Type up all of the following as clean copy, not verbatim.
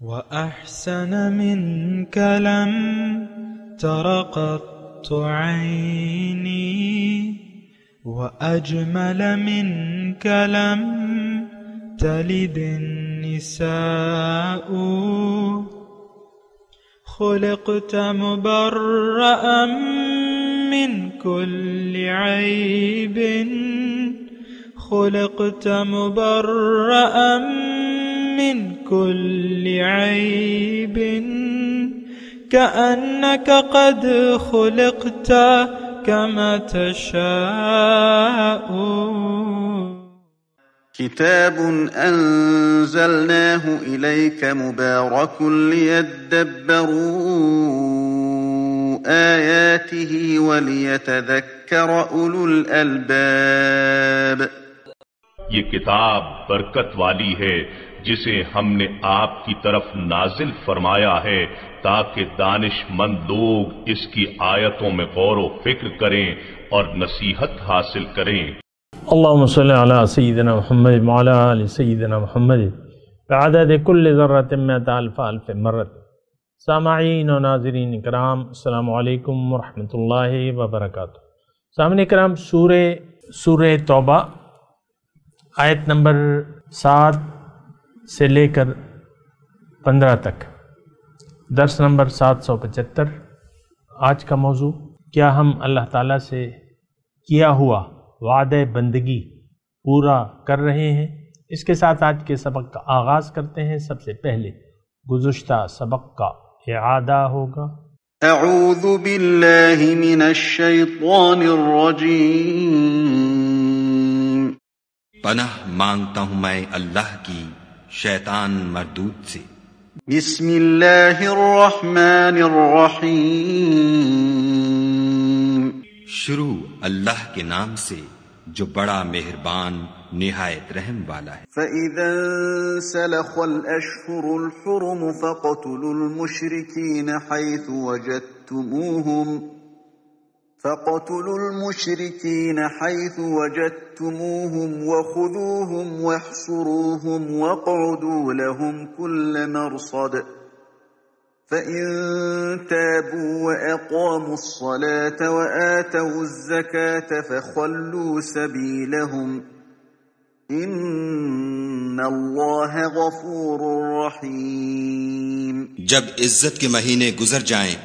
وأحسن منك لم تر قط عيني، وأجمل منك لم تلد النساء. خلقت مبرأ من كل عيب، خلقت مبرأ من كل عيب، كأنك قد خلقت كما تشاء. كتاب أنزلناه إليك مبارك ليدبروا آياته وليتذكر أولو الألباب. یہ کتاب برکت والی ہے جسے ہم نے آپ کی طرف نازل فرمایا ہے تاکہ دانش مند لوگ اس کی آیتوں میں غور و فکر کریں اور نصیحت حاصل کریں۔ اللهم صل على سيدنا محمد وعلى آل سيدنا محمد بعدد كل ذرة مئة ألف ألف مرة۔ سامعین و ناظرین اکرام، السلام علیکم ورحمۃ اللہ وبرکاتہ۔ سامعین اکرام، سورہ توبہ آیت نمبر 7 سے لے کر 15 تک، درس نمبر 775۔ آج کا موضوع، کیا ہم اللہ تعالیٰ سے کیا ہوا وعدہ بندگی پورا کر رہے ہیں؟ اس کے ساتھ آج کے سبق کا آغاز کرتے ہیں۔ سب سے پہلے گزشتہ سبق کا اعادہ ہوگا۔ اعوذ باللہ من الشیطان الرجیم۔ پناہ مانگتا ہوں میں اللہ کی شیطان مردود سے۔ بسم اللہ الرحمن الرحیم۔ شروع اللہ کے نام سے جو بڑا مہربان نہایت رحم والا ہے۔ فَإِذَا انسَلَخَ الْأَشْهُرُ الْحُرُمُ فَاقْتُلُوا الْمُشْرِكِينَ حَيْثُ وَجَدتُّمُوهُمْ وَخُذُوهُمْ وَاحْصُرُوهُمْ وَاقْعُدُوا لَهُمْ كُلَّ مَرْصَدٍ فَإِن تَابُوا وَأَقَامُوا الصَّلَاةَ وَآتَوُا الزَّكَاةَ فَخَلُّوا سَبِيلَهُمْ إِنَّ اللَّهَ غَفُورٌ رَحِيمٌ۔ جب عزت کے مہینے گزر جائیں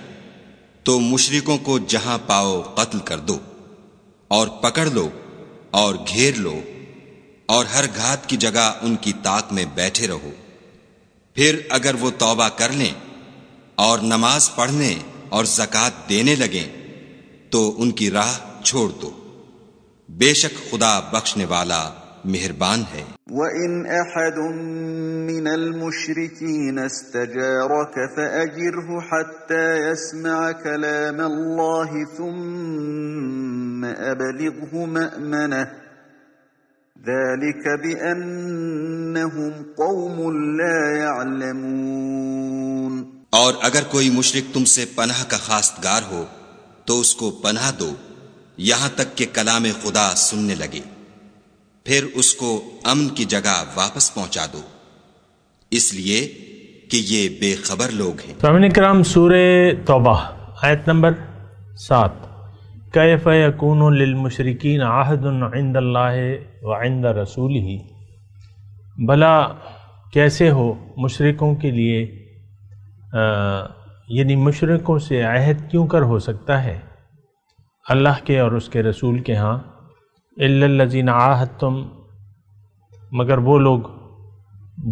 تو مشرکوں کو جہاں پاؤ قتل کر دو، اور پکڑ لو اور گھیر لو، اور ہر گھات کی جگہ ان کی طاق میں بیٹھے رہو۔ پھر اگر وہ توبہ کر لیں اور نماز پڑھنے اور زکوٰۃ دینے لگیں تو ان کی راہ چھوڑ دو، بے شک خدا بخشنے والا مہربان ہے۔ وَإِنْ أَحَدٌ مِّنَ الْمُشْرِكِينَ اسْتَجَارَكَ فَأَجِرْهُ حَتَّى يَسْمَعَ كَلَامَ اللَّهِ ثُمَّ أَبْلِغْهُ مَأْمَنَهُ ذَلِكَ بِأَنَّهُمْ قَوْمٌ لَا يَعْلَمُونَ۔ اور اگر کوئی مشرک تم سے پناہ کا خواستگار ہو تو اس کو پناہ دو یہاں تک کہ کلام خدا سننے لگے، پھر اس کو امن کی جگہ واپس پہنچا دو، اس لیے کہ یہ بے خبر لوگ ہیں۔ سامعین کرام، سورہ توبہ آیت نمبر 7۔ کیف یکون للمشرکین عہد عند اللہ وعند رسولہ، بھلا کیسے ہو مشرکوں کے لیے یعنی مشرکوں سے عہد کیوں کر ہو سکتا ہے اللہ کے اور اس کے رسول کے ہاں؟ الا الذین عاہدتم، مگر وہ لوگ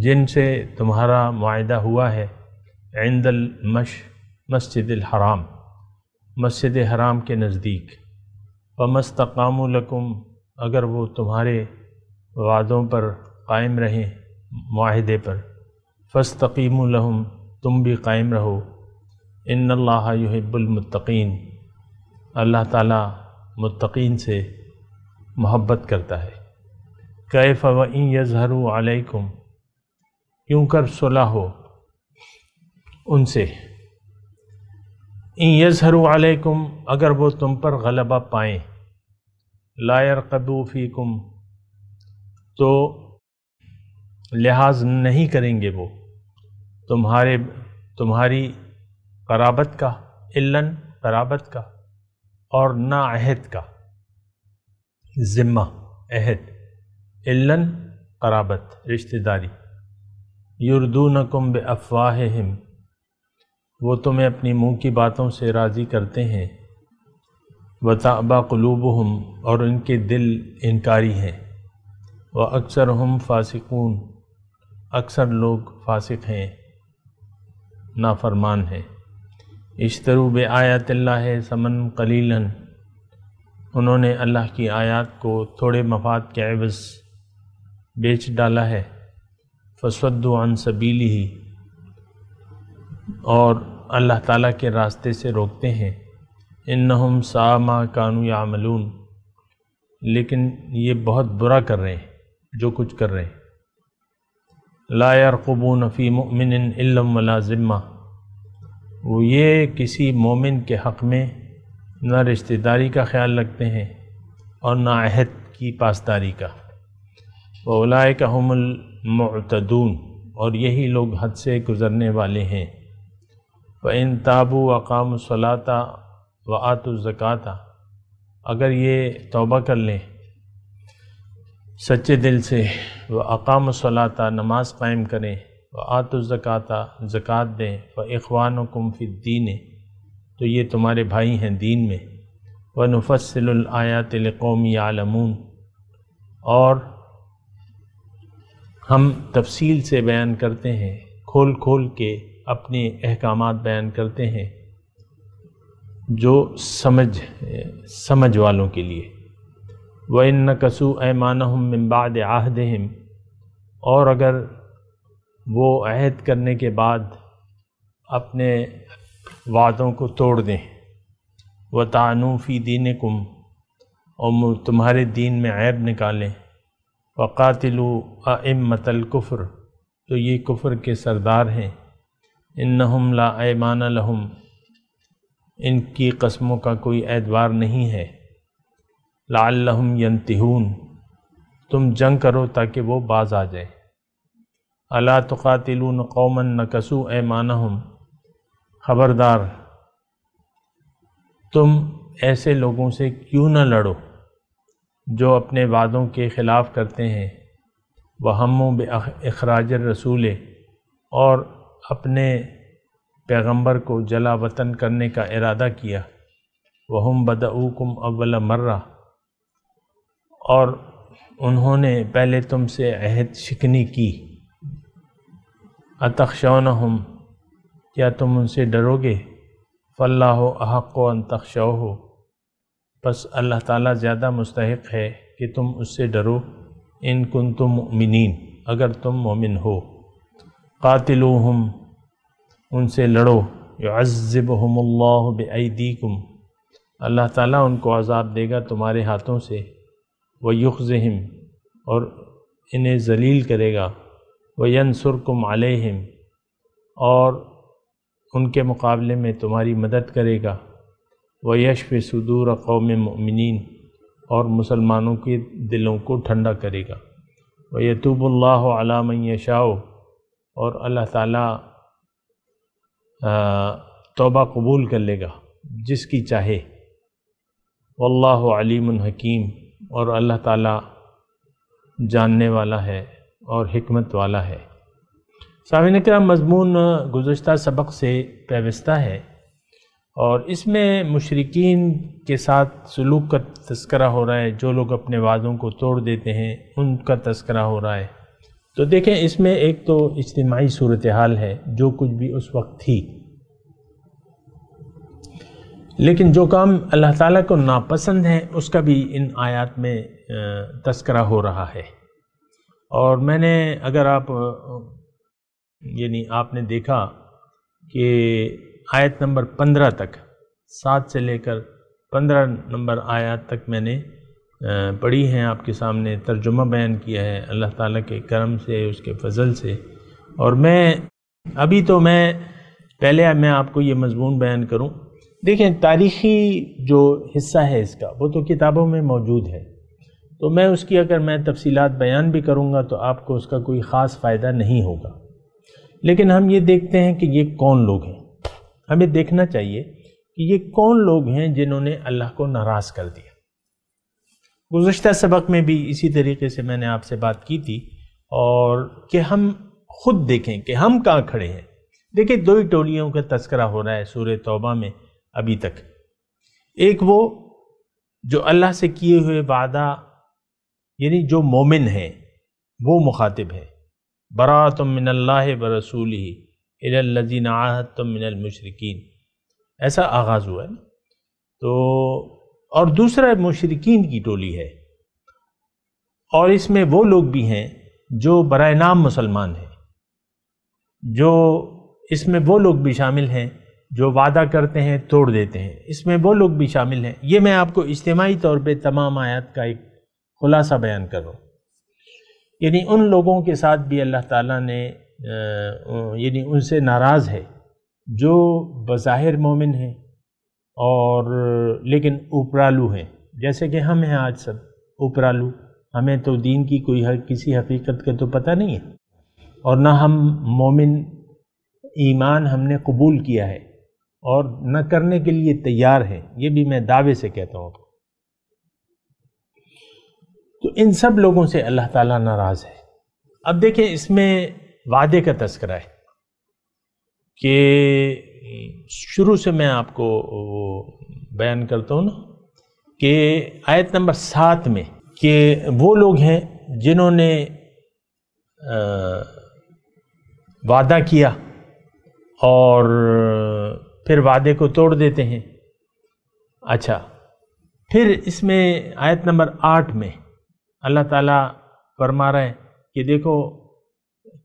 جن سے تمہارا معاہدہ ہوا ہے، عند المسجد الحرام، مسجد حرام کے نزدیک، وما استقاموا لکم، اگر وہ تمہارے وعدوں پر قائم رہیں معاہدے پر، فاستقیموا لہم، تم بھی قائم رہو، ان اللہ یحب المتقین، اللہ تعالیٰ متقین سے محبت کرتا ہے۔ کیف وَإِن یظہروا علیکم، کیوں کر صلح ہو ان سے، ان یظہروا علیکم، اگر وہ تم پر غلبہ پائیں، لا یرقبوا فیکم، تو لحاظ نہیں کریں گے وہ تمہاری قرابت کا، الن قرابت کا، اور نہ عہد کا، ذمہ عہد، الن قرابت رشتہ داری، یردونکم بافواہہم، وہ تمہیں اپنی منہ کی باتوں سے راضی کرتے ہیں، وتأبى قلوبہم، اور ان کے دل انکاری ہیں، واکثرہم فاسقون، اکثر لوگ فاسق ہیں، نافرمان ہیں۔ اشتروا بآیات اللہ ثمنا قلیلا، انہوں نے اللہ کی آیات کو تھوڑے مفاد کے عوض بیچ ڈالا ہے، فصدوا عن سبیلہ، اور اللہ تعالیٰ کے راستے سے روکتے ہیں، انہم ساء ما کانوا یعملون، لیکن یہ بہت برا کر رہے ہیں جو کچھ کر رہے ہیں۔ لا یرقبون فی مؤمن الا ولا ذمہ، وہ یہ کسی مومن کے حق میں نہ رشتہ داری کا خیال رکھتے ہیں اور نہ عہد کی پاسداری کا۔ وَأُولَٰئِكَ هُمُ الْمُعْتَدُونَ، اور یہی لوگ حد سے گزرنے والے ہیں۔ وَإِن تَابُوا وَأَقَامُوا الصَّلَاةَ وَآتُوا الزَّكَاةَ، اگر یہ توبہ کر لیں سچے دل سے، وَأَقَامُوا الصَّلَاةَ، نماز قائم کریں، وَآتُوا الزَّكَاةَ، زکوٰۃ دیں، فَإِخْوَانُكُمْ فِي الدِّينِ، تو یہ تمہارے بھائی ہیں دین میں، وَنُفَصِّلُ الْآيَاتِ لِقَوْمٍ يَعْلَمُونَ، اور ہم تفصیل سے بیان کرتے ہیں، کھول کھول کے اپنے احکامات بیان کرتے ہیں جو سمجھ والوں کے لیے۔ وَإِن نَكَثُوا أَيْمَانَهُم مِّن بَعْدِ عَهْدِهِمْ، اور اگر وہ عہد کرنے کے بعد اپنے وعدوں کو توڑ دیں، وَطَعَنُوا فِي دِينِكُمْ، اور تمہارے دین میں عیب نکالیں، وَقَاتِلُوا أَئِمَّةَ الْكُفْرِ، تو یہ کفر کے سردار ہیں، إِنَّهُمْ لَا أَيْمَانَ لَهُمْ، ان کی قسموں کا کوئی اعتبار نہیں ہے، لَعَلَّهُمْ يَنْتَهُونَ، تم جنگ کرو تاکہ وہ باز آ جائے۔ أَلَا تُقَاتِلُونَ قَوْمًا نَكَثُوا أَيْمَانَهُمْ، خبردار تم ایسے لوگوں سے کیوں نہ لڑو جو اپنے وعدوں کے خلاف کرتے ہیں، وَهَمُّوا بِإِخْرَاجِ الرَّسُولِ، اور اپنے پیغمبر کو جلا وطن کرنے کا ارادہ کیا، وَهُمْ بَدَؤُوكُمْ أَوَّلَ مَرَّةٍ، اور انہوں نے پہلے تم سے عہد شکنی کی، أَتَخْشَوْنَهُمْ، کیا تم ان سے ڈرو گے، فَاللَّهُ أَحَقُّ أَن تَخْشَوْهُ، پس اللہ تعالیٰ زیادہ مستحق ہے کہ تم اس سے ڈرو، ان کنتم مؤمنین، اگر تم مومن ہو۔ قاتلوہم، ان سے لڑو، يعذبهم اللہ بأیدیکم، اللہ تعالیٰ ان کو عذاب دے گا تمہارے ہاتھوں سے، ویخزہم، اور انہیں ذلیل کرے گا، وینصرکم علیہم، اور ان کے مقابلے میں تمہاری مدد کرے گا، وَيَشْفِ صُدُورَ قَوْمٍ مُؤْمِنِينَ، اور مسلمانوں کے دلوں کو ٹھنڈا کرے گا، وَيَتُوبُ اللَّهُ عَلَى مَن يَشَاءُ، اور اللہ تعالیٰ توبہ قبول کر لے گا جس کی چاہے، وَاللَّهُ عَلِيمٌ حَكِيمٌ، اور اللہ تعالیٰ جاننے والا ہے اور حکمت والا ہے۔ سامعین اکرام، مضمون گزشتہ سبق سے پیوستہ ہے، اور اس میں مشرکین کے ساتھ سلوک کا تذکرہ ہو رہا ہے، جو لوگ اپنے وعدوں کو توڑ دیتے ہیں ان کا تذکرہ ہو رہا ہے۔ تو دیکھیں، اس میں ایک تو اجتماعی صورتحال ہے جو کچھ بھی اس وقت تھی، لیکن جو کام اللہ تعالیٰ کو ناپسند ہے اس کا بھی ان آیات میں تذکرہ ہو رہا ہے۔ اور میں نے اگر آپ نے دیکھا کہ آیت نمبر 15 تک، 7 سے لے کر 15 نمبر آیات تک میں نے پڑھی ہیں، آپ کے سامنے ترجمہ بیان کیا ہے اللہ تعالیٰ کے کرم سے، اس کے فضل سے۔ اور میں پہلے میں آپ کو یہ مضمون بیان کروں۔ دیکھیں، تاریخی جو حصہ ہے اس کا وہ تو کتابوں میں موجود ہے، تو میں اس کی اگر میں تفصیلات بیان بھی کروں گا تو آپ کو اس کا کوئی خاص فائدہ نہیں ہوگا، لیکن ہم یہ دیکھتے ہیں کہ یہ کون لوگ ہیں. ہمیں دیکھنا چاہیے کہ یہ کون لوگ ہیں جنہوں نے اللہ کو ناراض کر دیا. گزشتہ سبق میں بھی اسی طریقے سے میں نے آپ سے بات کی تھی، اور کہ ہم خود دیکھیں کہ ہم کہاں کھڑے ہیں. دیکھیں، دو ہی ٹولیوں کا تذکرہ ہو رہا ہے سورہ توبہ میں ابھی تک. ایک وہ جو اللہ سے کیے ہوئے وعدہ، یعنی جو مومن ہیں وہ مخاطب ہے، براۃ من اللہ ورسولہ الی الذین عاہدتم من المشرکین، ایسا آغاز ہوا ہے. تو اور دوسرا مشرکین کی ٹولی ہے، اور اس میں وہ لوگ بھی ہیں جو برائے نام مسلمان ہیں، جو اس میں وہ لوگ بھی شامل ہیں جو وعدہ کرتے ہیں توڑ دیتے ہیں، اس میں وہ لوگ بھی شامل ہیں. یہ میں آپ کو اجتماعی طور پہ تمام آیات کا ایک خلاصہ بیان کر رہا ہوں. یعنی ان لوگوں کے ساتھ بھی اللہ تعالیٰ نے یعنی ان سے ناراض ہے جو بظاہر مومن ہیں اور لیکن اوپرالو ہیں، جیسے کہ ہم ہیں آج سب اوپرالو. ہمیں تو دین کی کوئی کسی حقیقت کا تو پتہ نہیں ہے، اور نہ ہم مومن ایمان ہم نے قبول کیا ہے اور نہ کرنے کے لیے تیار ہیں. یہ بھی میں دعوے سے کہتا ہوں. تو ان سب لوگوں سے اللہ تعالیٰ ناراض ہے. اب دیکھیں، اس میں وعدے کا تذکرہ ہے کہ شروع سے میں آپ کو بیان کرتا ہوں نا کہ آیت نمبر 7 میں کہ وہ لوگ ہیں جنہوں نے وعدہ کیا اور پھر وعدے کو توڑ دیتے ہیں. اچھا، پھر اس میں آیت نمبر 8 میں اللہ تعالیٰ فرما رہا ہے کہ دیکھو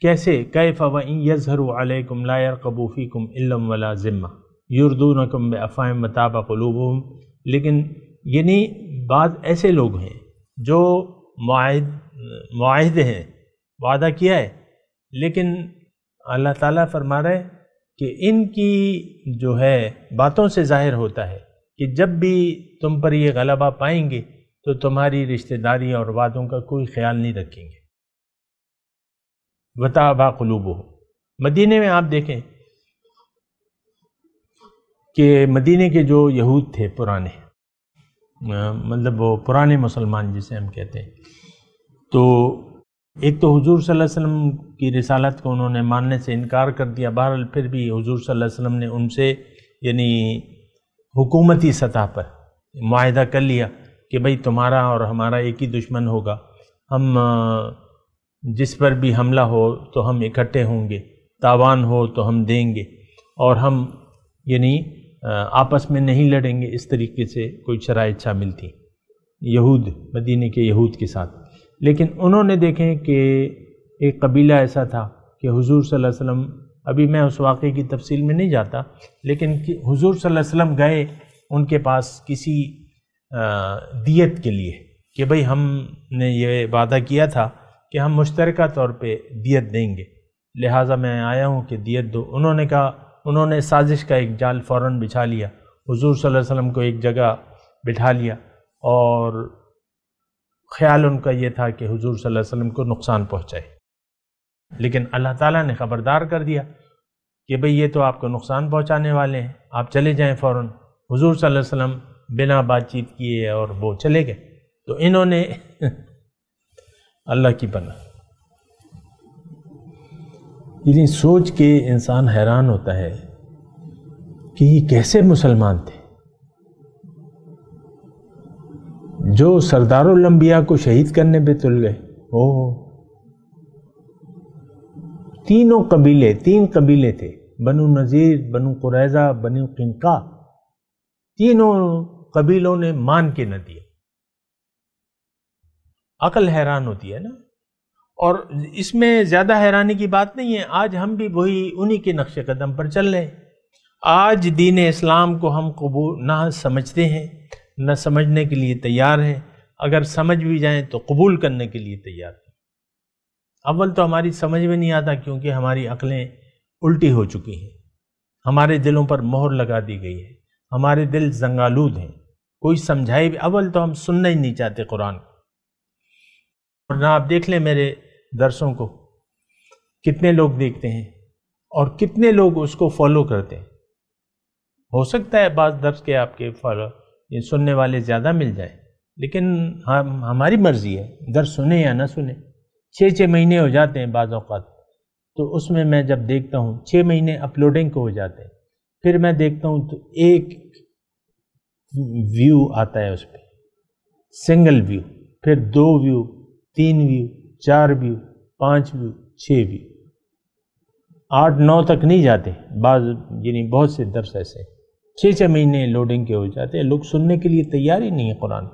کیسے کیف وَإِن يَظْهَرُوا عَلَيْكُمْ لَا يَرْقَبُوا فِيكُمْ إِلًّا وَلَا ذِمَّةً يُرْضُونَكُمْ بِأَفْوَاهِهِمْ وَتَأْبَى قُلُوبُهُمْ. لیکن یعنی بعض ایسے لوگ ہیں جو معاہد ہیں، وعدہ کیا ہے، لیکن اللہ تعالیٰ فرما رہا ہے کہ ان کی جو ہے باتوں سے ظاہر ہوتا ہے کہ جب بھی تم پر یہ غلبہ پائیں گے تو تمہاری رشتہ داری اور وعدوں کا کوئی خیال نہیں رکھیں گے. وَتَأْبَى قُلُوبُهُمْ. مدینے میں آپ دیکھیں کہ مدینے کے جو یہود تھے پرانے، مطلب وہ پرانے مسلمان جسے ہم کہتے ہیں، تو ایک تو حضور صلی اللہ علیہ وسلم کی رسالت کو انہوں نے ماننے سے انکار کر دیا. بہرحال پھر بھی حضور صلی اللہ علیہ وسلم نے ان سے یعنی حکومتی سطح پر معاہدہ کر لیا کہ بھئی تمہارا اور ہمارا ایک ہی دشمن ہوگا، ہم جس پر بھی حملہ ہو تو ہم اکٹھے ہوں گے، تاوان ہو تو ہم دیں گے، اور ہم یعنی آپس میں نہیں لڑیں گے. اس طریقے سے کوئی شرائط شامل تھی یہود، مدینے کے یہود کے ساتھ. لیکن انہوں نے دیکھیں کہ ایک قبیلہ ایسا تھا کہ حضور صلی اللہ علیہ وسلم، ابھی میں اس واقعے کی تفصیل میں نہیں جاتا، لیکن حضور صلی اللہ علیہ وسلم گئے ان کے پاس کسی دیت کے لیے کہ بھئی ہم نے یہ وعدہ کیا تھا کہ ہم مشترکہ طور پہ دیت دیں گے، لہٰذا میں آیا ہوں کہ دیت دو. انہوں نے کہا، انہوں نے سازش کا ایک جال فوراً بچھا لیا، حضور صلی اللہ علیہ وسلم کو ایک جگہ بٹھا لیا، اور خیال ان کا یہ تھا کہ حضور صلی اللہ علیہ وسلم کو نقصان پہنچائے. لیکن اللہ تعالیٰ نے خبردار کر دیا کہ بھئی یہ تو آپ کو نقصان پہنچانے والے ہیں، آپ چلے جائیں فوراً. حضور صلی اللہ علیہ وسلم بنا بات چیت کیے اور وہ چلے گئے. تو انہوں نے اللہ کی پناہ، یعنی سوچ کے انسان حیران ہوتا ہے کہ یہ کیسے مسلمان تھے جو سردار الانبیاء کو شہید کرنے پہ تل گئے. تینوں قبیلے، 3 قبیلے تھے، بنو نذیر، بنو قریظہ، بنو قینقاع، تینوں قبیلوں نے مان کے نہ دیا. عقل حیران ہوتی ہے نا. اور اس میں زیادہ حیرانی کی بات نہیں ہے، آج ہم بھی وہی انہی کے نقش قدم پر چل رہے ہیں. آج دین اسلام کو ہم قبول نہ سمجھتے ہیں، نہ سمجھنے کے لیے تیار ہیں، اگر سمجھ بھی جائیں تو قبول کرنے کے لیے تیار ہیں. اول تو ہماری سمجھ میں نہیں آتا کیونکہ ہماری عقلیں الٹی ہو چکی ہیں، ہمارے دلوں پر مہر لگا دی گئی ہے، ہمارے دل زنگالود ہیں، کوئی سمجھائے بھی. اول تو ہم سننا ہی نہیں چاہتے قرآن کو. اور نہ آپ دیکھ لیں میرے درسوں کو، کتنے لوگ دیکھتے ہیں اور کتنے لوگ اس کو فالو کرتے ہیں. ہو سکتا ہے بعض درس کے آپ کے فالو یہ سننے والے زیادہ مل جائیں، لیکن ہماری مرضی ہے درس سنیں یا نہ سنیں. 6 مہینے ہو جاتے ہیں بعض اوقات، تو اس میں جب دیکھتا ہوں 6 مہینے اپلوڈنگ کو ہو جاتے ہیں، پھر میں دیکھتا ہوں تو ایک ویو آتا ہے اس پہ، سنگل ویو، پھر 2 view, 3 view, 4 view, 5 view, 6 view, 8-9 تک نہیں جاتے بعض، یعنی بہت سے درس ایسے 6 مہینے لوڈنگ کے ہو جاتے ہیں. لوگ سننے کے لیے تیار ہی نہیں ہے قرآن.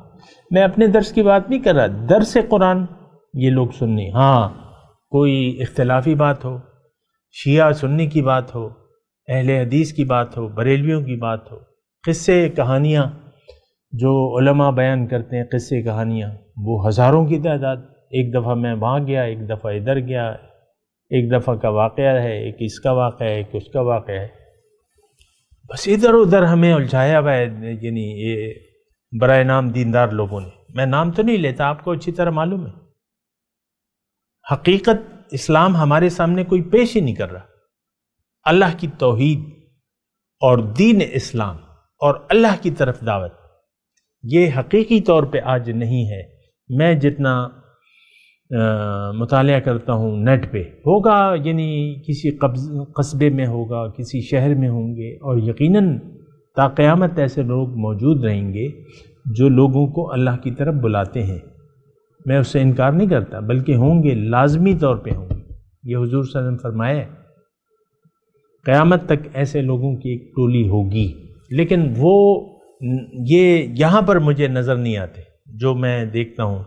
میں اپنے درس کی بات نہیں کر رہا، درس قرآن یہ لوگ سننے. ہاں کوئی اختلافی بات ہو، شیعہ سنی کی بات ہو، اہل حدیث کی بات ہو، بریلویوں کی بات ہو، قصے کہانیاں جو علماء بیان کرتے ہیں، قصے کہانیاں وہ ہزاروں کی تعداد. ایک دفعہ میں وہاں گیا، ایک دفعہ ادھر گیا، ایک دفعہ کا واقعہ ہے، ایک اس کا واقعہ ہے، ایک اس کا واقعہ ہے. بس ادھر ادھر ہمیں الجھایا ہوا ہے، یعنی یہ برائے نام دیندار لوگوں نے. میں نام تو نہیں لیتا، آپ کو اچھی طرح معلوم ہے. حقیقت اسلام ہمارے سامنے کوئی پیش ہی نہیں کر رہا. اللہ کی توحید اور دین اسلام اور اللہ کی طرف دعوت، یہ حقیقی طور پہ آج نہیں ہے. میں جتنا مطالعہ کرتا ہوں نیٹ پہ ہوگا، یعنی کسی قصبے میں ہوگا، کسی شہر میں ہوں گے، اور یقیناً تا قیامت ایسے لوگ موجود رہیں گے جو لوگوں کو اللہ کی طرف بلاتے ہیں. میں اس سے انکار نہیں کرتا، بلکہ ہوں گے، لازمی طور پہ ہوں گے. یہ حضور صلی اللہ علیہ وسلم فرمایا ہے قیامت تک ایسے لوگوں کی ایک ٹولی ہوگی. لیکن وہ یہ یہاں پر مجھے نظر نہیں آتے جو میں دیکھتا ہوں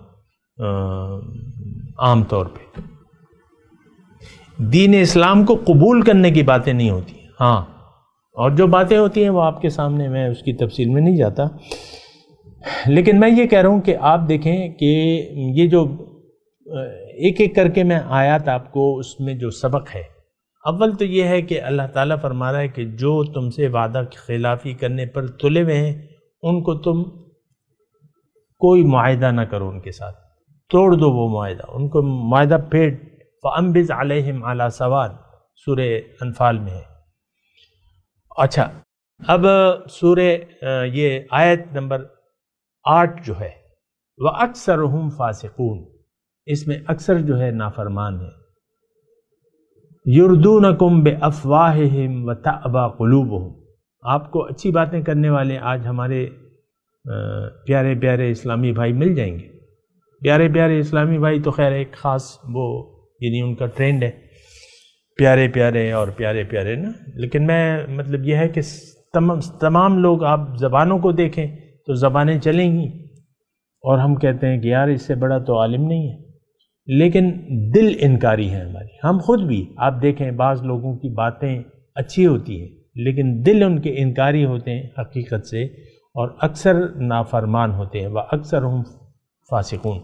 عام طور پہ. دین اسلام کو قبول کرنے کی باتیں نہیں ہوتی. ہاں، اور جو باتیں ہوتی ہیں وہ آپ کے سامنے، میں اس کی تفصیل میں نہیں جاتا. لیکن میں یہ کہہ رہا ہوں کہ آپ دیکھیں کہ یہ جو ایک ایک کر کے میں آیات آپ کو اس میں جو سبق ہے، اول تو یہ ہے کہ اللہ تعالیٰ فرما رہا ہے کہ جو تم سے وعدہ خلافی کرنے پر تلے ہوئے ہیں ان کو تم کوئی معاہدہ نہ کرو، ان کے ساتھ توڑ دو وہ معاہدہ، ان کو معاہدہ پھیٹ. فَأَنبِذْ عَلَيْهِمْ عَلَى سَوَاءٍ سورہ انفال میں ہے. اچھا، اب سورہ یہ آیت نمبر 8 جو ہے وَأَكْثَرُهُمْ فَاسِقُونَ، اس میں اکثر جو ہے نافرمان ہے. يُرْدُونَكُمْ بِأَفْوَاهِهِمْ وَتَأْبَى قُلُوبُهُمْ. آپ کو اچھی باتیں کرنے والے آج ہمارے پیارے پیارے اسلامی بھائی مل جائیں گے. پیارے پیارے اسلامی بھائی تو خیر ایک خاص وہ یعنی ان کا ٹرینڈ ہے، پیارے پیارے اور پیارے پیارے نا. لیکن میں مطلب یہ ہے کہ تمام لوگ آپ زبانوں کو دیکھیں تو زبانیں چلیں گی، اور ہم کہتے ہیں کہ یار اس سے بڑا تو عالم نہیں ہے. لیکن دل انکاری ہے ہماری. ہم خود بھی آپ دیکھیں بعض لوگوں کی باتیں اچھی ہوتی ہیں لیکن دل ان کے انکاری ہوتے ہیں حقیقت سے، اور اکثر نافرمان ہوتے ہیں. وَأَكْثَرُهُمْ فَاسِقُونَ.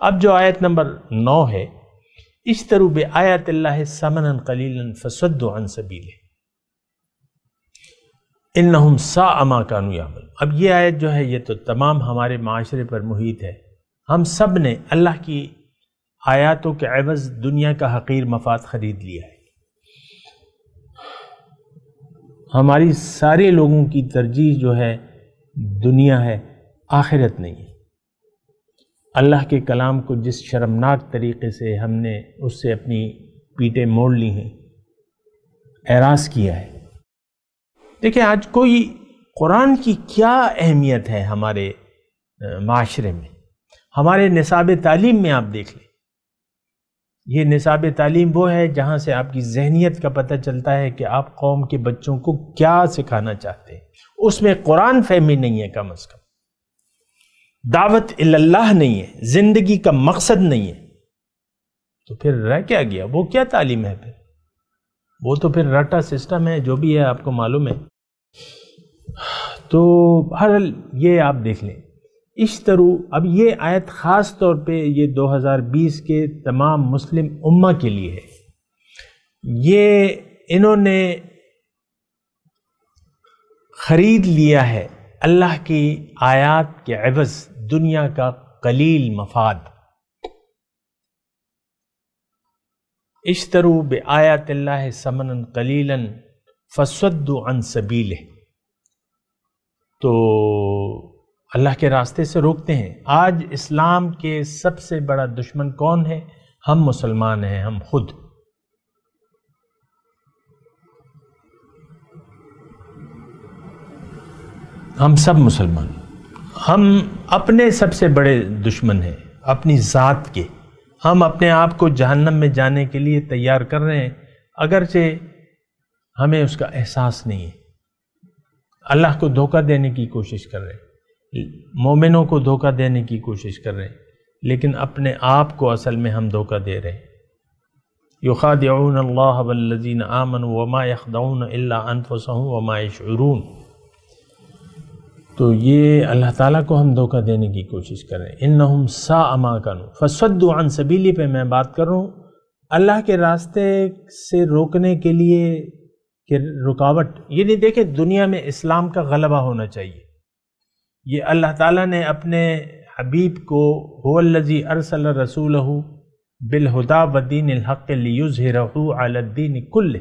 اب جو آیت نمبر 9 ہے، اشتروا بآیات اللہ ثمنا قلیلا فصدوا عن سبیلہ انہم ساء ما کانوا یعملون. اب یہ آیت جو ہے یہ تو تمام ہمارے معاشرے پر محیط ہے. ہم سب نے اللہ کی آیاتوں کے عوض دنیا کا حقیر مفاد خرید لیا ہے. ہماری سارے لوگوں کی ترجیح جو ہے دنیا ہے، آخرت نہیں ہے. اللہ کے کلام کو جس شرمناک طریقے سے ہم نے اس سے اپنی پیٹیں موڑ لی ہیں، اعراض کیا ہے. دیکھیں آج کوئی قرآن کی کیا اہمیت ہے ہمارے معاشرے میں. ہمارے نصاب تعلیم میں آپ دیکھ لیں، یہ نصاب تعلیم وہ ہے جہاں سے آپ کی ذہنیت کا پتہ چلتا ہے کہ آپ قوم کے بچوں کو کیا سکھانا چاہتے ہیں. اس میں قرآن فہمی نہیں ہے، کم از کم دعوت اللہ نہیں ہے، زندگی کا مقصد نہیں ہے. تو پھر رہ کیا گیا؟ وہ کیا تعلیم ہے پھر؟ وہ تو پھر رٹا سسٹم ہے، جو بھی ہے آپ کو معلوم ہے. تو بہرحال یہ آپ دیکھ لیں اشترو. اب یہ آیت خاص طور پہ یہ 2020 کے تمام مسلم امہ کے لیے ہے. یہ انہوں نے خرید لیا ہے اللہ کی آیات کے عوض دنیا کا قلیل مفاد. اشتروا بآیات اللہ ثمنا قلیلا فصدوا عن سبیلہ، تو اللہ کے راستے سے روکتے ہیں۔ آج اسلام کے سب سے بڑا دشمن کون ہے؟ ہم مسلمان ہیں، ہم خود۔ ہم سب مسلمان، ہم اپنے سب سے بڑے دشمن ہیں، اپنی ذات کے۔ ہم اپنے آپ کو جہنم میں جانے کے لیے تیار کر رہے ہیں، اگرچہ ہمیں اس کا احساس نہیں ہے۔ اللہ کو دھوکہ دینے کی کوشش کر رہے ہیں، مومنوں کو دھوکہ دینے کی کوشش کر رہے ہیں، لیکن اپنے آپ کو اصل میں ہم دھوکہ دے رہے ہیں۔ یخادعون اللہ والذین آمنوا وما یخدعون الا انفسهم وما یشعرون، تو یہ اللہ تعالیٰ کو ہم دھوکہ دینے کی کوشش کر رہے ہیں۔ انہم ساء ما کانوا فصدوا عن سبیلی پہ میں بات کر رہا ہوں، اللہ کے راستے سے روکنے کے لیے کہ رکاوٹ، یہ نہیں دیکھیں دنیا میں اسلام کا غلبہ ہونا چاہیے۔ یہ اللہ تعالیٰ نے اپنے حبیب کو هو الذی ارسل رسولہ بالہدی ودین الحق لیظہرہ علی الدین کلہ،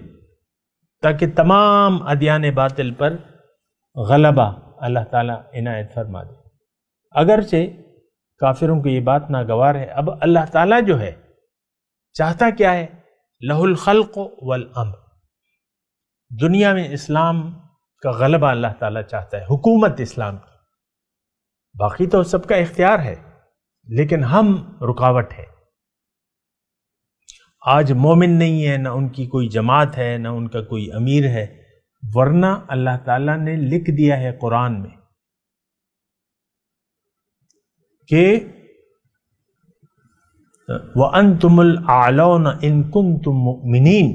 تاکہ تمام ادیان باطل پر غلبہ اللہ تعالیٰ عنایت فرما دے۔ اگرچہ کافروں کو یہ بات ناگوار ہے، اب اللہ تعالیٰ جو ہے چاہتا کیا ہے؟ لہ الخلق والامر، دنیا میں اسلام کا غلبہ اللہ تعالیٰ چاہتا ہے، حکومت اسلام کی، باقی تو سب کا اختیار ہے، لیکن ہم رکاوٹ ہے۔ آج مومن نہیں ہے، نہ ان کی کوئی جماعت ہے، نہ ان کا کوئی امیر ہے، ورنہ اللہ تعالیٰ نے لکھ دیا ہے قرآن میں کہ وَأَنْتُمُ الْأَعْلَوْنَ إِن كُنتُم مُؤْمِنِينَ،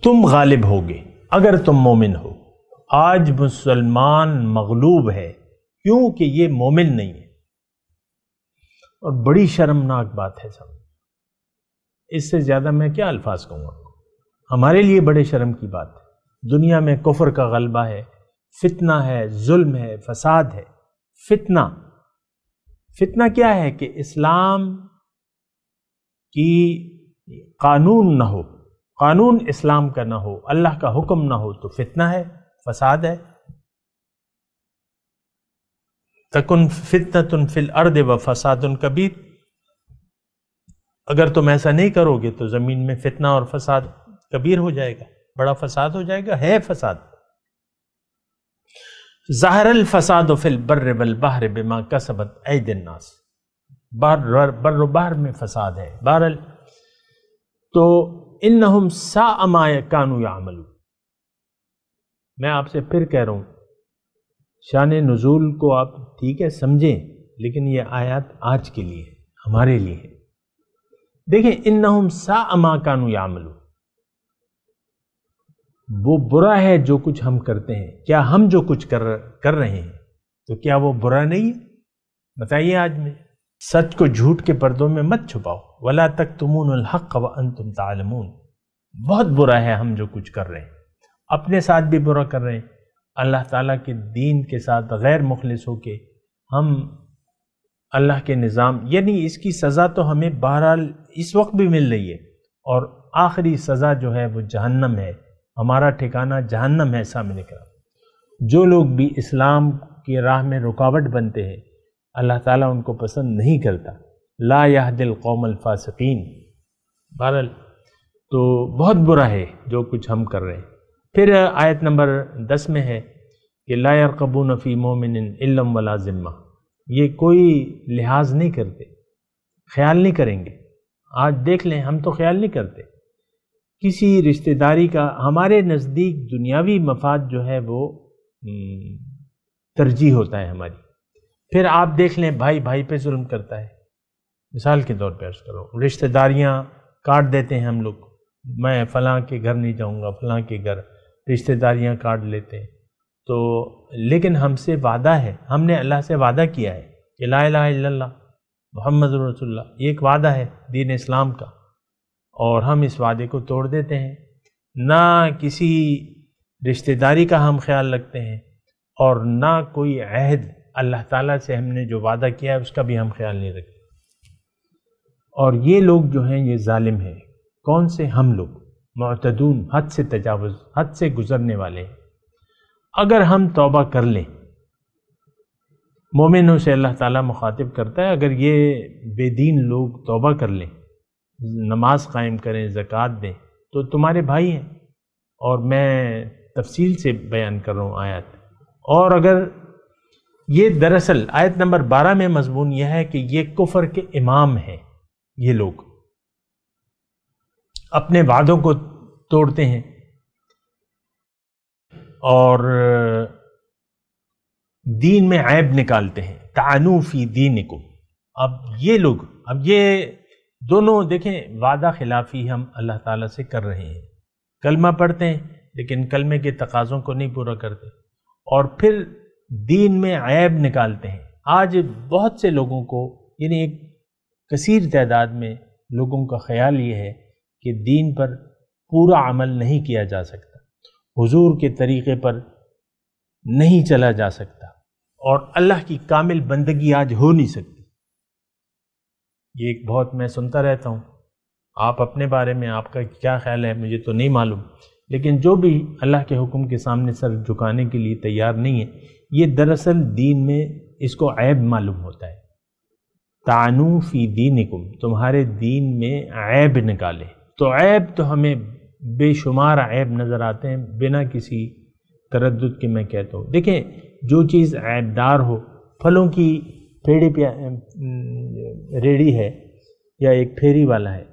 تم غالب ہوگے اگر تم مومن ہو۔ آج مسلمان مغلوب ہے کیونکہ یہ مومن نہیں ہے، اور بڑی شرمناک بات ہے سب، اس سے زیادہ میں کیا الفاظ کہوں گا؟ ہمارے لیے بڑے شرم کی بات ہے۔ دنیا میں کفر کا غلبہ ہے، فتنہ ہے، ظلم ہے، فساد ہے۔ فتنہ کیا ہے؟ کہ اسلام کی قانون نہ ہو، قانون اسلام کا نہ ہو، اللہ کا حکم نہ ہو، تو فتنہ ہے، فساد ہے۔ تکن فتنۃ فی الارض وفساد کبیر، اگر تم ایسا نہیں کرو گے تو زمین میں فتنہ اور فساد کبیر ہو جائے گا، بڑا فساد ہو جائے گا، ہے فساد۔ ظاہر الفساد فی البر والبحر بما کسبت ایدی الناس، بر و بحر میں فساد ہے۔ بہرحال تو انہم ساء ما کانوا یعملون، میں آپ سے پھر کہہ رہا ہوں، شان نزول کو آپ ٹھیک ہے سمجھیں، لیکن یہ آیات آج کے لیے ہمارے لیے ہے۔ دیکھیں انہم ساء ما کانوا یعملون، وہ برا ہے جو کچھ ہم کرتے ہیں۔ کیا ہم جو کچھ کر رہے ہیں تو کیا وہ برا نہیں ہے؟ بتائیے آج میں سچ کو جھوٹ کے پردوں میں مت چھپاؤ، ولا تکتمون الحق وانتم تعلمون، بہت برا ہے ہم جو کچھ کر رہے ہیں، اپنے ساتھ بھی برا کر رہے ہیں، اللہ تعالیٰ کے دین کے ساتھ غیر مخلص ہو کے ہم اللہ کے نظام، یعنی اس کی سزا تو ہمیں بہرحال اس وقت بھی مل رہی ہے، اور آخری سزا جو ہے وہ جہنم ہے، ہمارا ٹھکانہ جہنم ہے سامنے کا۔ جو لوگ بھی اسلام کی راہ میں رکاوٹ بنتے ہیں اللہ تعالیٰ ان کو پسند نہیں کرتا، لا یہدی القوم الفاسقین۔ بہرحال تو بہت برا ہے جو کچھ ہم کر رہے ہیں۔ پھر آیت نمبر 10 میں ہے کہ لا یرقبون فی مومن الا ولا ذمہ، یہ کوئی لحاظ نہیں کرتے، خیال نہیں کریں گے۔ آج دیکھ لیں ہم تو خیال نہیں کرتے کسی رشتہ داری کا، ہمارے نزدیک دنیاوی مفاد جو ہے وہ ترجیح ہوتا ہے ہماری۔ پھر آپ دیکھ لیں بھائی بھائی پہ ظلم کرتا ہے، مثال کے طور پہ عرض کرو، رشتہ داریاں کاٹ دیتے ہیں ہم لوگ، میں فلاں کے گھر نہیں جاؤں گا، فلاں کے گھر، رشتہ داریاں کاٹ لیتے ہیں۔ تو لیکن ہم سے وعدہ ہے، ہم نے اللہ سے وعدہ کیا ہے کہ لا الہ الا اللہ محمد رسول اللہ، یہ ایک وعدہ ہے دین اسلام کا، اور ہم اس وعدے کو توڑ دیتے ہیں۔ نہ کسی رشتہ داری کا ہم خیال رکھتے ہیں، اور نہ کوئی عہد اللہ تعالیٰ سے ہم نے جو وعدہ کیا ہے اس کا بھی ہم خیال نہیں رکھتے۔ اور یہ لوگ جو ہیں یہ ظالم ہیں۔ کون سے؟ ہم لوگ، معتدون، حد سے تجاوز، حد سے گزرنے والے ہیں۔ اگر ہم توبہ کر لیں، مومنوں سے اللہ تعالیٰ مخاطب کرتا ہے، اگر یہ بے دین لوگ توبہ کر لیں، نماز قائم کریں، زکوٰۃ دیں، تو تمہارے بھائی ہیں، اور میں تفصیل سے بیان کر رہا ہوں آیات۔ اور اگر یہ دراصل آیت نمبر 12 میں مضمون یہ ہے کہ یہ کفر کے امام ہیں، یہ لوگ اپنے وعدوں کو توڑتے ہیں اور دین میں عیب نکالتے ہیں۔ تعانو فی دینکم۔ اب یہ لوگ، اب یہ دونوں دیکھیں، وعدہ خلافی ہم اللہ تعالیٰ سے کر رہے ہیں، کلمہ پڑھتے ہیں لیکن کلمے کے تقاضوں کو نہیں پورا کرتے، اور پھر دین میں عیب نکالتے ہیں۔ آج بہت سے لوگوں کو، یعنی ایک کثیر تعداد میں لوگوں کا خیال یہ ہے کہ دین پر پورا عمل نہیں کیا جا سکتا، حضور کے طریقے پر نہیں چلا جا سکتا، اور اللہ کی کامل بندگی آج ہو نہیں سکتی۔ یہ ایک بہت میں سنتا رہتا ہوں، آپ اپنے بارے میں آپ کا کیا خیال ہے مجھے تو نہیں معلوم، لیکن جو بھی اللہ کے حکم کے سامنے سر جھکانے کے لیے تیار نہیں ہے، یہ دراصل دین میں اس کو عیب معلوم ہوتا ہے۔ تعانو فی دینکم، تمہارے دین میں عیب نکالے۔ تو عیب تو ہمیں بے شمار عیب نظر آتے ہیں، بنا کسی تردد کے میں کہتا ہوں۔ دیکھیں، جو چیز عیب دار ہو، پھلوں کی ریڑھی ہے یا ایک پھیری والا ہے،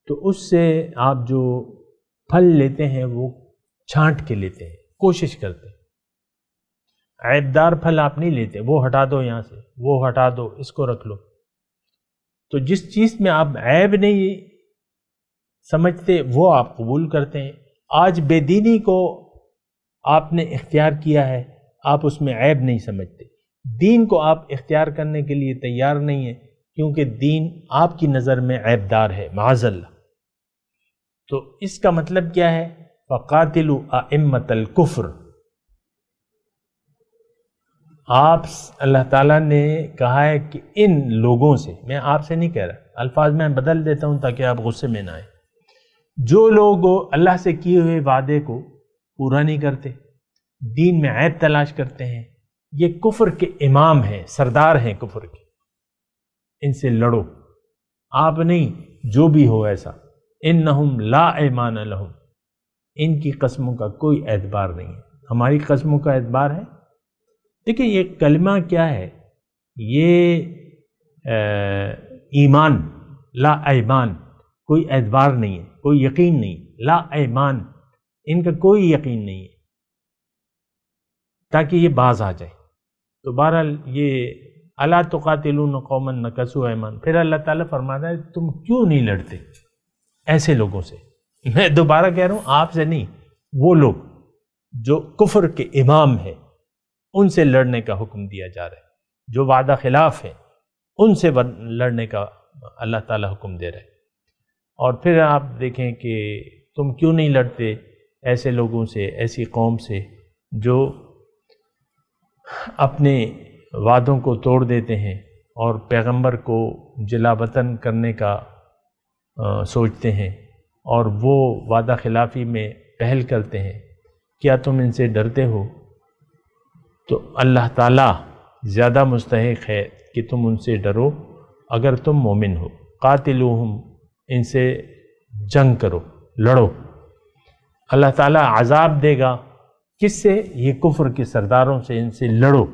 تو اس سے آپ جو پھل لیتے ہیں وہ چھانٹ کے لیتے ہیں، کوشش کرتے ہیں۔ عیب دار پھل آپ نہیں لیتے، وہ ہٹا دو یہاں سے، وہ ہٹا دو، اس کو رکھ لو۔ تو جس چیز میں آپ عیب نہیں سمجھتے وہ آپ قبول کرتے ہیں۔ آج بے دینی کو آپ نے اختیار کیا ہے، آپ اس میں عیب نہیں سمجھتے۔ دین کو آپ اختیار کرنے کے لیے تیار نہیں ہیں، کیونکہ دین آپ کی نظر میں عیب دار ہے، معاذ اللہ۔ تو اس کا مطلب کیا ہے؟ فَقَاتِلُوا أَئِمَّةَ الْكُفْرِ۔ آپ، اللہ تعالیٰ نے کہا ہے کہ ان لوگوں سے، میں آپ سے نہیں کہہ رہا، الفاظ میں بدل دیتا ہوں تاکہ آپ غصے میں نہ آئیں، جو لوگ اللہ سے کیے ہوئے وعدے کو پورا نہیں کرتے، دین میں عیب تلاش کرتے ہیں، یہ کفر کے امام ہیں، سردار ہیں کفر کے، ان سے لڑو۔ آپ نہیں، جو بھی ہو ایسا، انہم لا ایمان لہم، ان کی قسموں کا کوئی اعتبار نہیں ہے۔ ہماری قسموں کا اعتبار ہے۔ دیکھیں، یہ کلمہ کیا ہے؟ یہ ایمان، لا ایمان، کوئی اعتبار نہیں ہے، کوئی یقین نہیں، لا ایمان، ان کا کوئی یقین نہیں ہے، تاکہ یہ باز آ جائے۔ تو بہرحال یہ الا تقاتلون قوما نکثوا ایمان، پھر اللہ تعالیٰ فرماتا ہے تم کیوں نہیں لڑتے ایسے لوگوں سے؟ میں دوبارہ کہہ رہا ہوں، آپ سے نہیں، وہ لوگ جو کفر کے امام ہیں ان سے لڑنے کا حکم دیا جا رہا ہے، جو وعدہ خلاف ہیں ان سے لڑنے کا اللہ تعالیٰ حکم دے رہا ہے۔ اور پھر آپ دیکھیں کہ تم کیوں نہیں لڑتے ایسے لوگوں سے، ایسی قوم سے جو اپنے وعدوں کو توڑ دیتے ہیں اور پیغمبر کو جلا وطن کرنے کا سوچتے ہیں، اور وہ وعدہ خلافی میں پہل کرتے ہیں۔ کیا تم ان سے ڈرتے ہو؟ تو اللہ تعالیٰ زیادہ مستحق ہے کہ تم ان سے ڈرو اگر تم مومن ہو۔ قاتلوہم، ان سے جنگ کرو، لڑو۔ اللہ تعالیٰ عذاب دے گا، کس سے؟ یہ کفر کے سرداروں سے، ان سے لڑو۔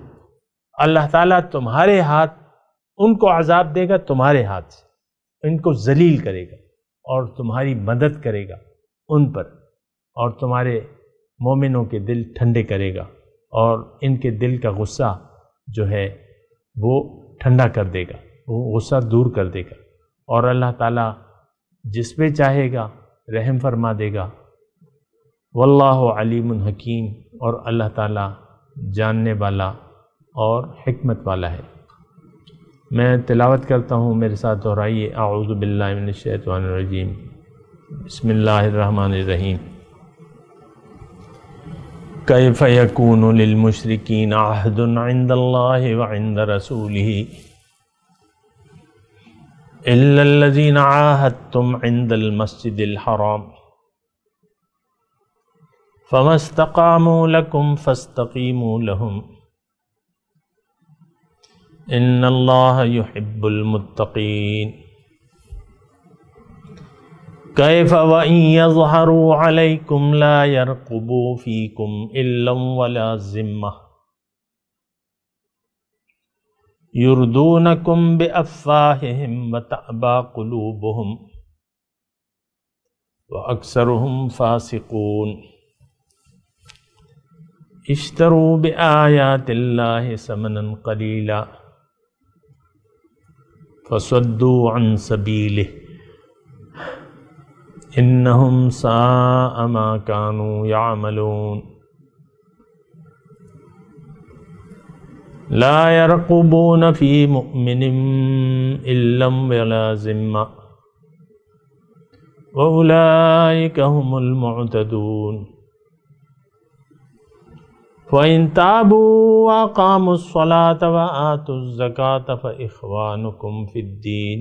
اللہ تعالیٰ تمہارے ہاتھ، ان کو عذاب دے گا تمہارے ہاتھ سے، ان کو ذلیل کرے گا اور تمہاری مدد کرے گا ان پر، اور تمہارے مومنوں کے دل ٹھنڈے کرے گا، اور ان کے دل کا غصہ جو ہے وہ ٹھنڈا کر دے گا، وہ غصہ دور کر دے گا، اور اللہ تعالیٰ جس پہ چاہے گا رحم فرما دے گا۔ واللہ علیم حکیم، اور اللہ تعالیٰ جاننے والا اور حکمت والا ہے۔ میں تلاوت کرتا ہوں، میرے ساتھ دہرائیے۔ اعوذ باللہ من الشیطان الرجیم، بسم اللہ الرحمن الرحیم۔ کیف یکون للمشرکین عہد عند اللہ وعند رسولہ إلا الذين عاهدتم عند المسجد الحرام فما استقاموا لكم فاستقيموا لهم إن الله يحب المتقين كيف وإن يظهروا عليكم لا يرقبوا فيكم إلا ولا ذمة يردونكم بأفواههم وتأبى قلوبهم وأكثرهم فاسقون اشتروا بآيات الله ثمنا قليلا فصدوا عن سبيله إنهم ساء ما كانوا يعملون لا يرقبون في مؤمن إلا ولا ذمة وأولئك هم المعتدون وإن تابوا وأقاموا الصلاة وآتوا الزكاة فإخوانكم في الدين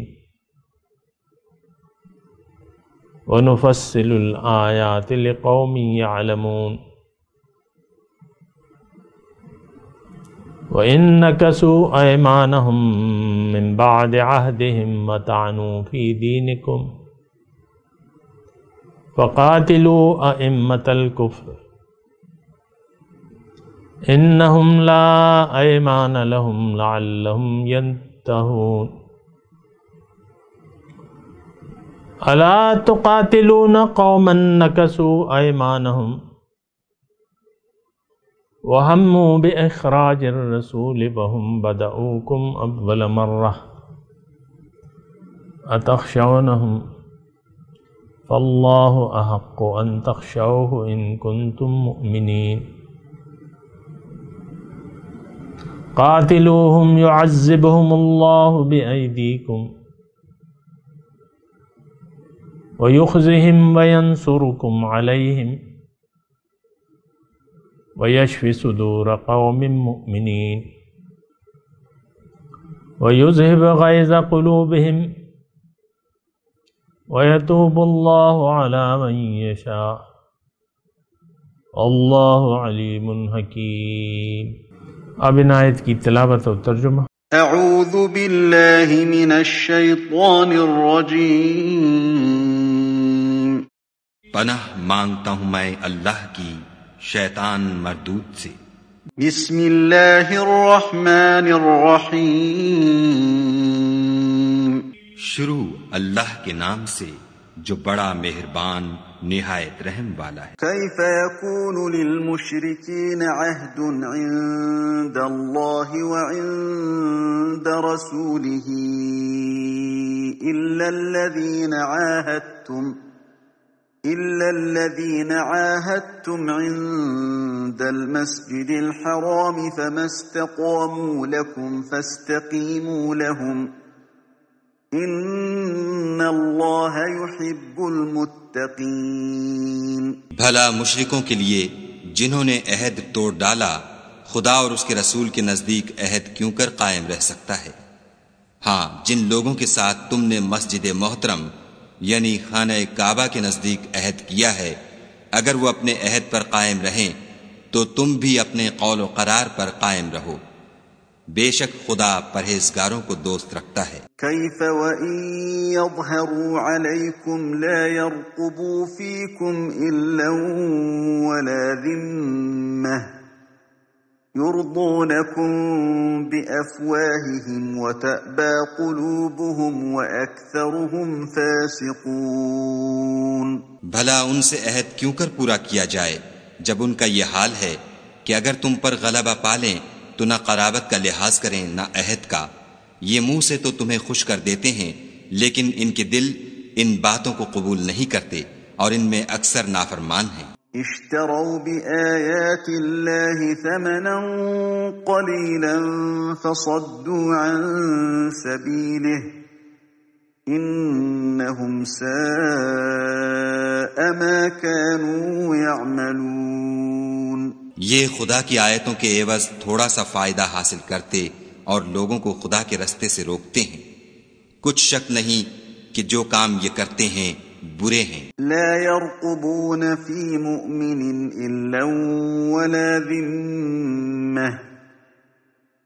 ونفصل الآيات لقوم يعلمون وإن نكثوا أيمانهم من بعد عهدهم وطعنوا في دينكم فقاتلوا أئمة الكفر إنهم لا أيمان لهم لعلهم ينتهون ألا تقاتلون قوما نكثوا أيمانهم وهموا بإخراج الرسول وهم بدؤوكم أول مرة أتخشونهم فالله أحق أن تخشوه إن كنتم مؤمنين قاتلوهم يعذبهم الله بأيديكم ويخزهم وينصركم عليهم ويشفي صدور قوم مؤمنين ويذهب غيظ قلوبهم ويتوب الله على من يشاء اللہ علیم حکیم۔ اب ان آیت کی تلاوت و ترجمہ۔ اعوذ باللہ من الشیطان الرجیم۔ پناہ مانگتا ہوں میں اللہ کی شیطان مردود سے۔ بسم اللہ الرحمن الرحیم۔ شروع اللہ کے نام سے جو بڑا مہربان نہایت رحم والا ہے۔ کیف یکون للمشرکین عہد عند اللہ وعند رسولہ الا الذین عاہدتم عند المسجد الحرام فما استقاموا لکم فاستقیموا لهم ان اللہ یحب المتقین۔ بھلا مشرکوں کے لیے جنہوں نے عہد توڑ ڈالا خدا اور اس کے رسول کے نزدیک عہد کیوں کر قائم رہ سکتا ہے؟ ہاں، جن لوگوں کے ساتھ تم نے مسجد محترم یعنی خانہ کعبہ کے نزدیک عہد کیا ہے، اگر وہ اپنے عہد پر قائم رہیں تو تم بھی اپنے قول و قرار پر قائم رہو، بے شک خدا پرہیزگاروں کو دوست رکھتا ہے۔ کیف وَإِن يَظْهَرُوا عَلَيْكُمْ لَا يَرْقُبُوا فِيكُمْ إِلًّا وَلَا ذِمَّةً يُرْضُونَكُمْ بِأَفْوَاهِهِمْ وَتَأْبَى قُلُوبُهُمْ وَأَكْثَرُهُمْ فَاسِقُونَ۔ بھلا ان سے عہد کیوں کر پورا کیا جائے جب ان کا یہ حال ہے کہ اگر تم پر غلبہ پالیں تو نہ قرابت کا لحاظ کریں نہ عہد کا، یہ منہ سے تو تمہیں خوش کر دیتے ہیں لیکن ان کے دل ان باتوں کو قبول نہیں کرتے اور ان میں اکثر نافرمان ہیں۔ اشتروا بآیات اللہ ثمنا قلیلا فصدوا عن سبیلہ انہم ساء ما كانوا يعملون۔ یہ خدا کی آیتوں کے عوض تھوڑا سا فائدہ حاصل کرتے اور لوگوں کو خدا کے رستے سے روکتے ہیں، کچھ شک نہیں کہ جو کام یہ کرتے ہیں برے ہیں۔ لا يرقبون في مؤمن إلا ولا ذمة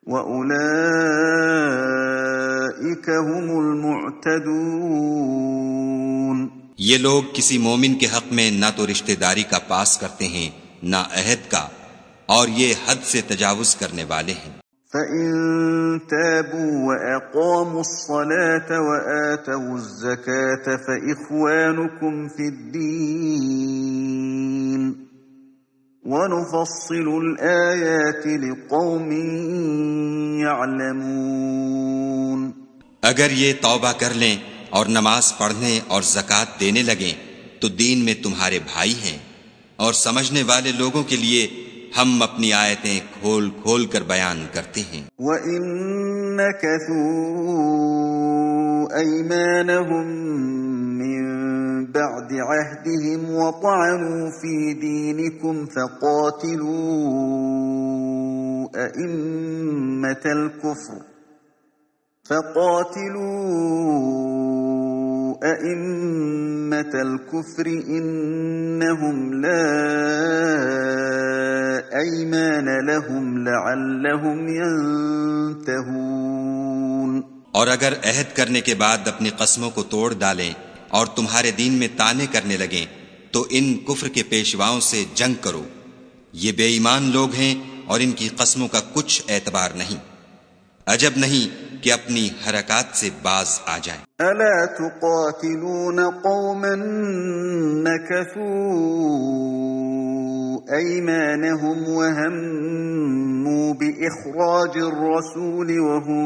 وأولئك هم المعتدون۔ یہ لوگ کسی مومن کے حق میں نہ تو رشتہ داری کا پاس کرتے ہیں نہ عہد کا، اور یہ حد سے تجاوز کرنے والے ہیں۔ فَإِن تَابُوا وَأَقَامُوا الصَّلَاةَ وَآتَوُا الزَّكَاةَ فَإِخْوَانُكُمْ فِي الدِّينِ وَنُفَصِّلُ الْآيَاتِ لِقَوْمٍ يَعْلَمُونَ۔ اگر یہ توبہ کر لیں اور نماز پڑھنے اور زکوٰۃ دینے لگیں تو دین میں تمہارے بھائی ہیں، اور سمجھنے والے لوگوں کے لیے ہم اپنی آیتیں کھول کھول کر بیان کرتے ہیں۔ وَإِن نَكَثُوا أَيْمَانَهُم مِّن بَعْدِ عَهْدِهِمْ وَطَعَنُوا فِي دِينِكُمْ فَقَاتِلُوا أَئِمَّةَ الْكُفْرِ إِنَّهُمْ لَا أَيْمَانَ لَهُمْ لَعَلَّهُمْ يَنْتَهُونَ۔ اور اگر عہد کرنے کے بعد اپنی قسموں کو توڑ ڈالیں اور تمہارے دین میں طعنے کرنے لگیں تو ان کفر کے پیشواؤں سے جنگ کرو، یہ بے ایمان لوگ ہیں اور ان کی قسموں کا کچھ اعتبار نہیں، عجب نہیں کہ اپنی حرکات سے باز آ جائیں۔ أَلَا تُقَاتِلُونَ قَوْمًا نَكَثُوا أَيْمَانَهُمْ وَهَمُّوا بِإِخْرَاجِ الرَّسُولِ وَهُمْ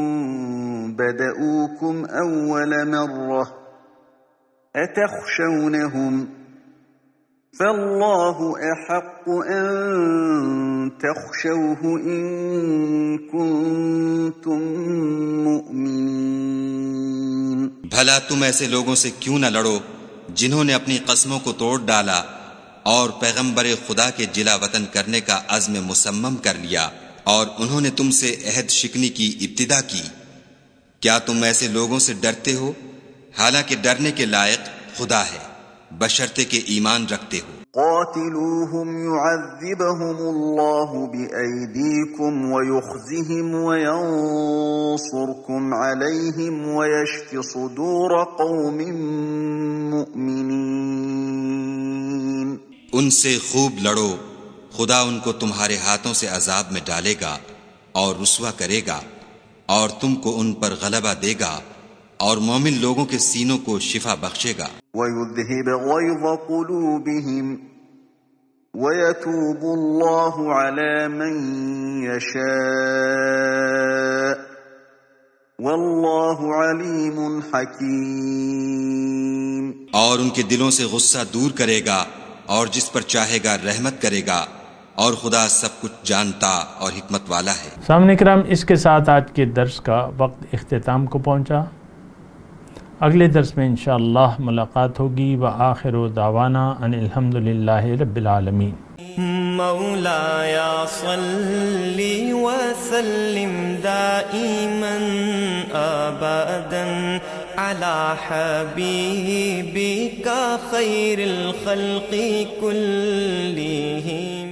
بَدَؤُوكُمْ أَوَّلَ مَرَّةٍ أَتَخْشَوْنَهُمْ فَاللَّهُ أَحَقُّ أَن تَخْشَوْهُ إِن كُنتُم مُّؤْمِنِينَ۔ بھلا تم ایسے لوگوں سے کیوں نہ لڑو جنہوں نے اپنی قسموں کو توڑ ڈالا اور پیغمبر خدا کے جلا وطن کرنے کا عزم مصمم کر لیا، اور انہوں نے تم سے عہد شکنی کی ابتدا کی۔ کیا تم ایسے لوگوں سے ڈرتے ہو؟ حالانکہ ڈرنے کے لائق خدا ہے، بشرطے کہ ایمان رکھتے ہو۔ قاتلوهم يعذبهم الله بأيديكم ويخزهم وينصركم عليهم ويشف صدور قوم مؤمنين۔ ان سے خوب لڑو، خدا ان کو تمہارے ہاتھوں سے عذاب میں ڈالے گا اور رسوا کرے گا، اور تم کو ان پر غلبہ دے گا، اور مومن لوگوں کے سینوں کو شفا بخشے گا۔ وَيُذْهِبَ غَيْظَ قُلُوبِهِمْ وَيَتُوبُ اللَّهُ عَلَى مَن يَشَاءُ وَاللَّهُ عَلِيمٌ حَكِيمٌ۔ اور ان کے دلوں سے غصہ دور کرے گا، اور جس پر چاہے گا رحمت کرے گا، اور خدا سب کچھ جانتا اور حکمت والا ہے۔ سامعین کرام، اس کے ساتھ آج کے درس کا وقت اختتام کو پہنچا۔ اگلے درس میں انشاءاللہ ملاقات ہوگی۔ وآخر دعوانا ان الحمدللہ رب العالمین۔ مولایا صلی وسلم دائما ابدا على حبیبک خیر الخلق كلهم۔